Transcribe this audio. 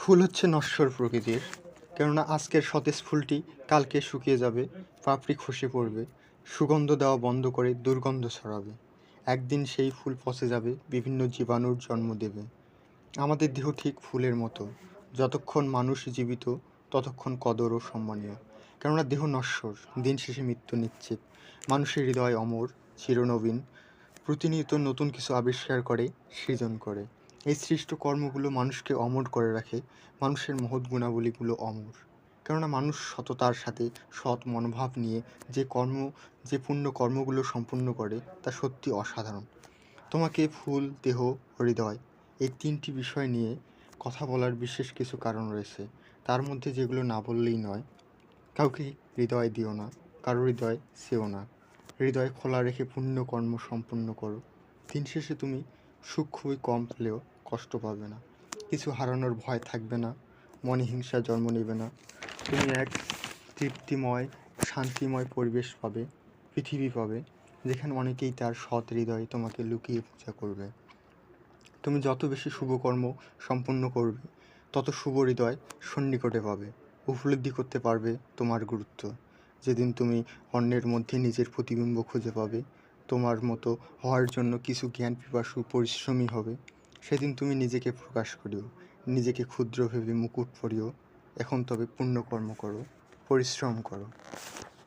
ফুল হচ্ছে নশ্বর প্রকৃতির, কেননা আজকের সতেজ ফুলটি কালকে শুকিয়ে যাবে, পাপড়ি খসে পড়বে, সুগন্ধ দেওয়া বন্ধ করে দুর্গন্ধ ছড়াবে। একদিন সেই ফুল পচে যাবে, বিভিন্ন জীবাণুর জন্ম দেবে। আমাদের দেহ ঠিক ফুলের মতো, যতক্ষণ মানুষ জীবিত ততক্ষণ কদর ও সম্মানীয়। কেননা দেহ নশ্বর, দিন শেষে মৃত্যু নিশ্চিত। মানুষের হৃদয় অমর, চিরনবীন, প্রতিনিয়ত নতুন কিছু আবিষ্কার করে, সৃজন করে। এই সৃষ্ট কর্মগুলো মানুষকে অমর করে রাখে, মানুষের মহৎ গুণাবলীগুলো অমর। কেননা মানুষ সততার সাথে সৎ মনোভাব নিয়ে যে পুণ্য কর্মগুলো সম্পূর্ণ করে তা সত্যি অসাধারণ। তোমাকে ফুল, দেহ, হৃদয় এই তিনটি বিষয় নিয়ে কথা বলার বিশেষ কিছু কারণ রয়েছে। তার মধ্যে যেগুলো না বললেই নয়, কাউকে হৃদয় দিও না, কারো হৃদয় চেও না। হৃদয় খোলা রেখে পুণ্যকর্ম সম্পূর্ণ করো। দিন শেষে তুমি সুখ খুবই কম পেলেও কষ্ট পাবে না, কিছু হারানোর ভয় থাকবে না, মনে হিংসা জন্ম নেবে না। তুমি এক তৃপ্তিময়, শান্তিময় পরিবেশ পাবে, পৃথিবী পাবে, যেখানে অনেকেই তার সৎ হৃদয়ে তোমাকে লুকিয়ে পূজা করবে। তুমি যত বেশি শুভকর্ম সম্পন্ন করবে, তত শুভ হৃদয় সন্নিকটে পাবে, উপলব্ধি করতে পারবে তোমার গুরুত্ব। যেদিন তুমি অন্যের মধ্যে নিজের প্রতিবিম্ব খুঁজে পাবে, তোমার মতো হওয়ার জন্য কিছু জ্ঞান পিপাসু পরিশ্রমী হবে, সেদিন তুমি নিজেকে প্রকাশ করিও, নিজেকে ক্ষুদ্র ভেবে মুকুট পরিও। এখন তবে পুণ্যকর্ম করো, পরিশ্রম করো।